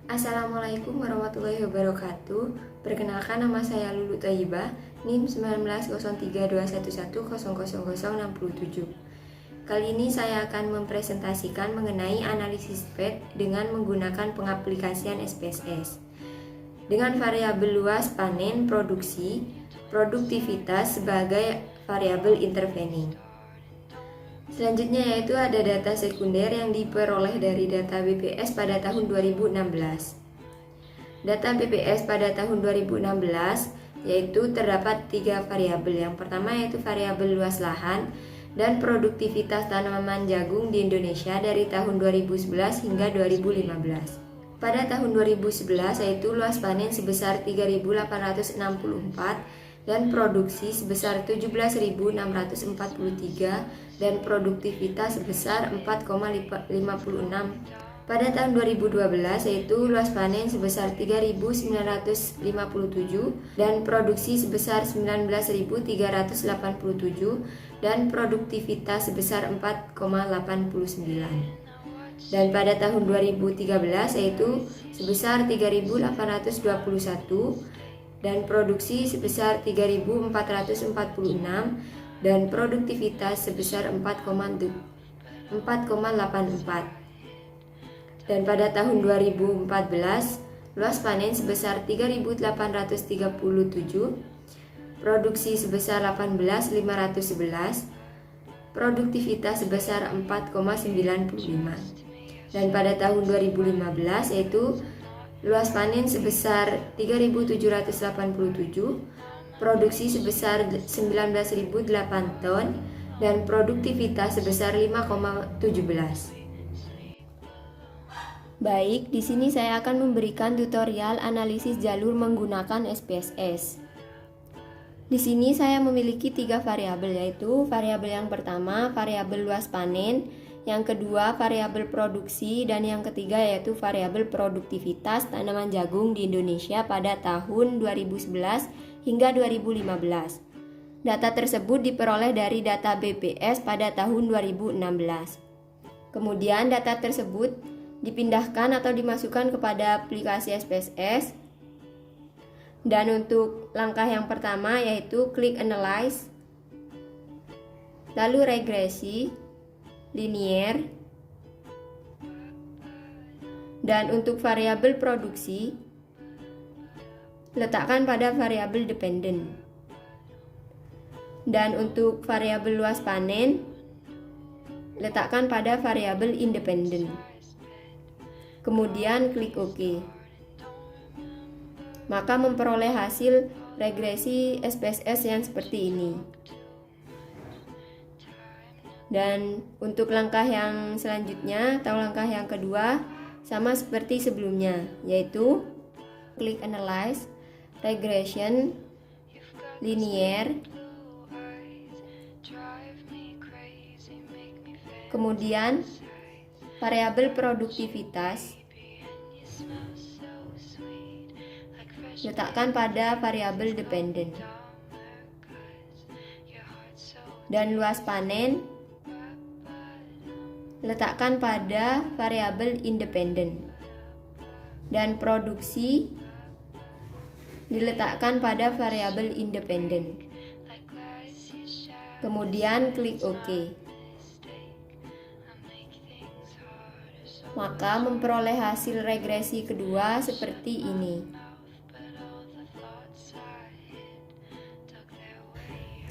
Assalamualaikum warahmatullahi wabarakatuh. Perkenalkan, nama saya Lulu Thayyibah, NIM 190321100067. Kali ini saya akan mempresentasikan mengenai analisis PET dengan menggunakan pengaplikasian SPSS. Dengan variabel luas panen, produksi, produktivitas sebagai variabel intervening. Selanjutnya yaitu ada data sekunder yang diperoleh dari data BPS pada tahun 2016. Data BPS pada tahun 2016 yaitu terdapat 3 variabel. Yang pertama yaitu variabel luas lahan dan produktivitas tanaman jagung di Indonesia dari tahun 2011 hingga 2015. Pada tahun 2011 yaitu luas panen sebesar 3.864 dan produksi sebesar 17.643 dan produktivitas sebesar 4,56. Pada tahun 2012 yaitu luas panen sebesar 3.957 dan produksi sebesar 19.387 dan produktivitas sebesar 4,89. Dan pada tahun 2013 yaitu sebesar 3.821 dan produksi sebesar 3.446 dan produktivitas sebesar 4,84. Dan pada tahun 2014 luas panen sebesar 3.837, produksi sebesar 18.511, produktivitas sebesar 4,95. Dan pada tahun 2015 yaitu luas panen sebesar 3.787, produksi sebesar 19.008 ton, dan produktivitas sebesar 5,17. Baik, di sini saya akan memberikan tutorial analisis jalur menggunakan SPSS. Di sini saya memiliki 3 variabel, yaitu variabel yang pertama variabel luas panen, yang kedua variabel produksi, dan yang ketiga yaitu variabel produktivitas tanaman jagung di Indonesia pada tahun 2011 hingga 2015. Data tersebut diperoleh dari data BPS pada tahun 2016. Kemudian data tersebut dipindahkan atau dimasukkan kepada aplikasi SPSS. Dan untuk langkah yang pertama yaitu klik analyze, lalu regresi, linear, dan untuk variabel produksi letakkan pada variabel dependent, dan untuk variabel luas panen letakkan pada variabel independent. Kemudian klik OK. Maka memperoleh hasil regresi SPSS yang seperti ini. Dan untuk langkah yang selanjutnya atau langkah yang kedua sama seperti sebelumnya, yaitu klik analyze, regression, linear, kemudian variabel produktivitas letakkan pada variabel dependent, dan luas panen letakkan pada variabel independent, dan produksi diletakkan pada variabel independent. Kemudian klik OK. Maka memperoleh hasil regresi kedua seperti ini.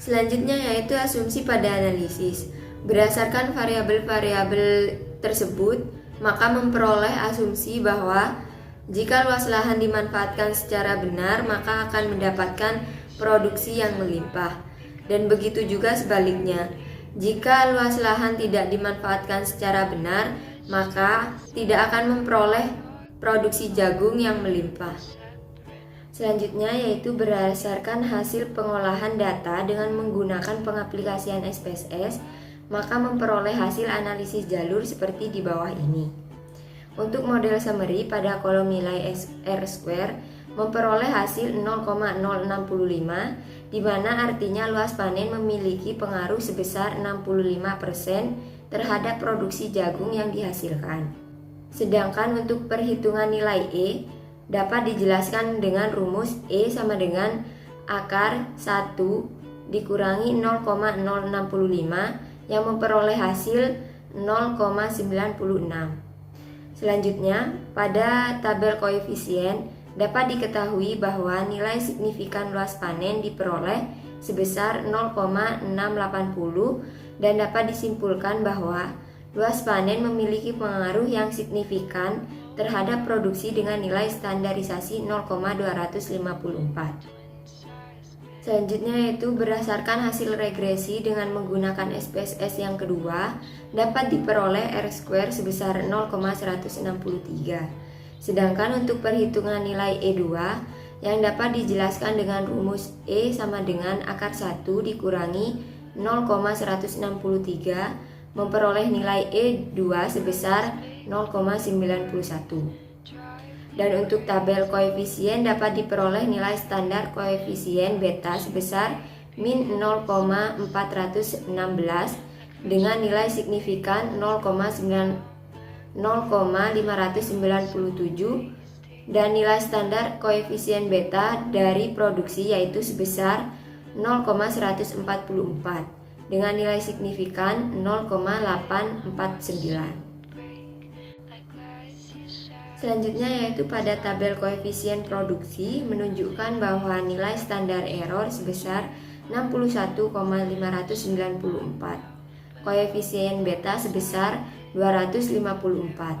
Selanjutnya yaitu asumsi pada analisis. Berdasarkan variabel-variabel tersebut, maka memperoleh asumsi bahwa jika luas lahan dimanfaatkan secara benar, maka akan mendapatkan produksi yang melimpah. Dan begitu juga sebaliknya, jika luas lahan tidak dimanfaatkan secara benar, maka tidak akan memperoleh produksi jagung yang melimpah. Selanjutnya yaitu berdasarkan hasil pengolahan data dengan menggunakan pengaplikasian SPSS, maka memperoleh hasil analisis jalur seperti di bawah ini. Untuk model summary pada kolom nilai R-square memperoleh hasil 0,065, di mana artinya luas panen memiliki pengaruh sebesar 65% terhadap produksi jagung yang dihasilkan. Sedangkan untuk perhitungan nilai E dapat dijelaskan dengan rumus E sama dengan akar 1 dikurangi 0,065 yang memperoleh hasil 0,96. Selanjutnya, pada tabel koefisien dapat diketahui bahwa nilai signifikan luas panen diperoleh sebesar 0,680 dan dapat disimpulkan bahwa luas panen memiliki pengaruh yang signifikan terhadap produksi dengan nilai standarisasi 0,254. Selanjutnya yaitu berdasarkan hasil regresi dengan menggunakan SPSS yang kedua dapat diperoleh R² sebesar 0,163. Sedangkan untuk perhitungan nilai E2 yang dapat dijelaskan dengan rumus E sama dengan akar 1 dikurangi 0,163 memperoleh nilai E2 sebesar 0,91. Dan untuk tabel koefisien dapat diperoleh nilai standar koefisien beta sebesar min 0,416 dengan nilai signifikan 0,597 dan nilai standar koefisien beta dari produksi yaitu sebesar 0,144 dengan nilai signifikan 0,849. Selanjutnya yaitu pada tabel koefisien produksi menunjukkan bahwa nilai standar error sebesar 61,594, koefisien beta sebesar 254.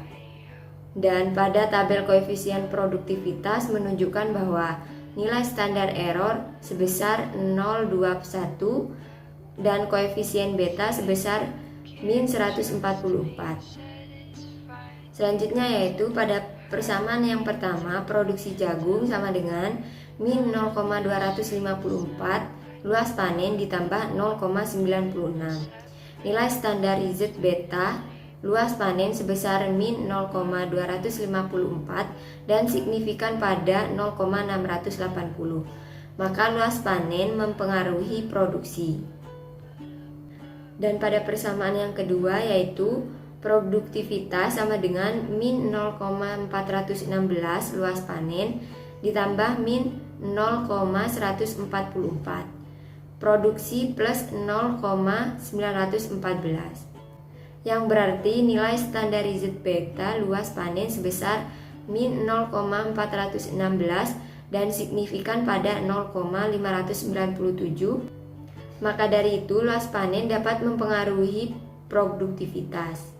Dan pada tabel koefisien produktivitas menunjukkan bahwa nilai standar error sebesar 021 dan koefisien beta sebesar min 144. Selanjutnya yaitu pada persamaan yang pertama produksi jagung sama dengan min 0,254 luas panen ditambah 0,96. Nilai standar Z beta luas panen sebesar min 0,254 dan signifikan pada 0,680. Maka luas panen mempengaruhi produksi. Dan pada persamaan yang kedua yaitu produktivitas sama dengan min 0,416 luas panen ditambah min 0,144. Produksi plus 0,914. Yang berarti nilai standar Z beta luas panen sebesar min 0,416 dan signifikan pada 0,597. Maka dari itu luas panen dapat mempengaruhi produktivitas.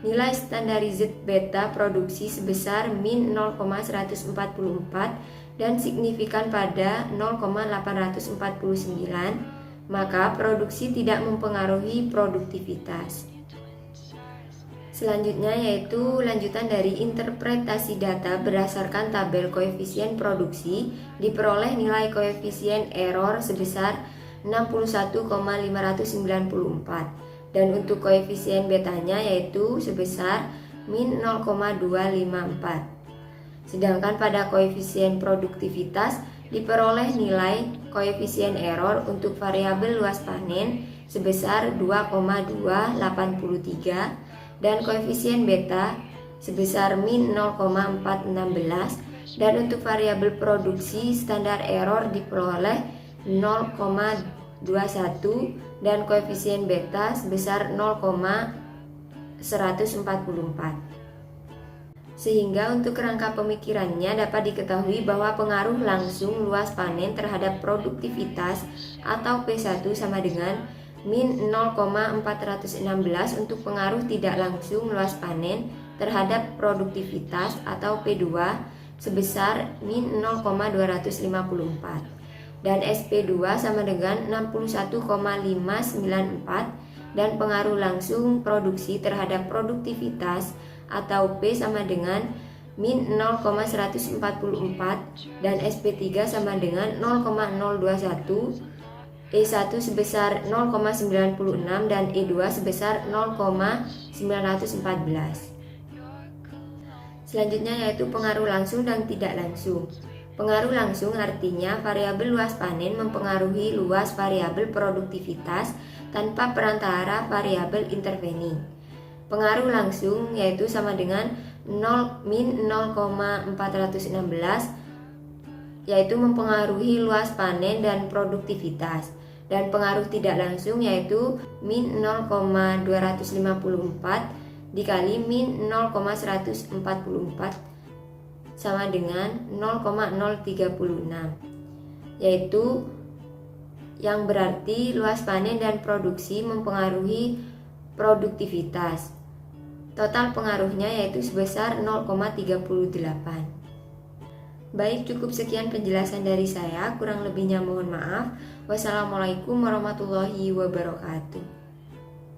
Nilai standar Z beta produksi sebesar min 0,144 dan signifikan pada 0,849, maka produksi tidak mempengaruhi produktivitas. Selanjutnya yaitu lanjutan dari interpretasi data berdasarkan tabel koefisien produksi diperoleh nilai koefisien error sebesar 61,594. Dan untuk koefisien betanya yaitu sebesar min 0,254. Sedangkan pada koefisien produktivitas diperoleh nilai koefisien error untuk variabel luas panen sebesar 2,283 dan koefisien beta sebesar min 0,416 dan untuk variabel produksi standar error diperoleh 0,21 dan koefisien beta sebesar 0,144. Sehingga untuk kerangka pemikirannya dapat diketahui bahwa pengaruh langsung luas panen terhadap produktivitas atau P1 sama dengan min 0,416 untuk pengaruh tidak langsung luas panen terhadap produktivitas atau P2 sebesar min 0,254. Dan SP2 sama dengan 61,594 dan pengaruh langsung produksi terhadap produktivitas atau P sama dengan min 0,144 dan SP3 sama dengan 0,021, E1 sebesar 0,96 dan E2 sebesar 0,914. Selanjutnya yaitu pengaruh langsung dan tidak langsung. Pengaruh langsung artinya variabel luas panen mempengaruhi luas variabel produktivitas tanpa perantara variabel intervening. Pengaruh langsung yaitu sama dengan min 0,416 yaitu mempengaruhi luas panen dan produktivitas, dan pengaruh tidak langsung yaitu min 0,254 dikali min 0,144 sama dengan 0,036, yaitu yang berarti luas panen dan produksi mempengaruhi produktivitas. Total pengaruhnya yaitu sebesar 0,38. Baik, cukup sekian penjelasan dari saya, kurang lebihnya mohon maaf. Wassalamualaikum warahmatullahi wabarakatuh.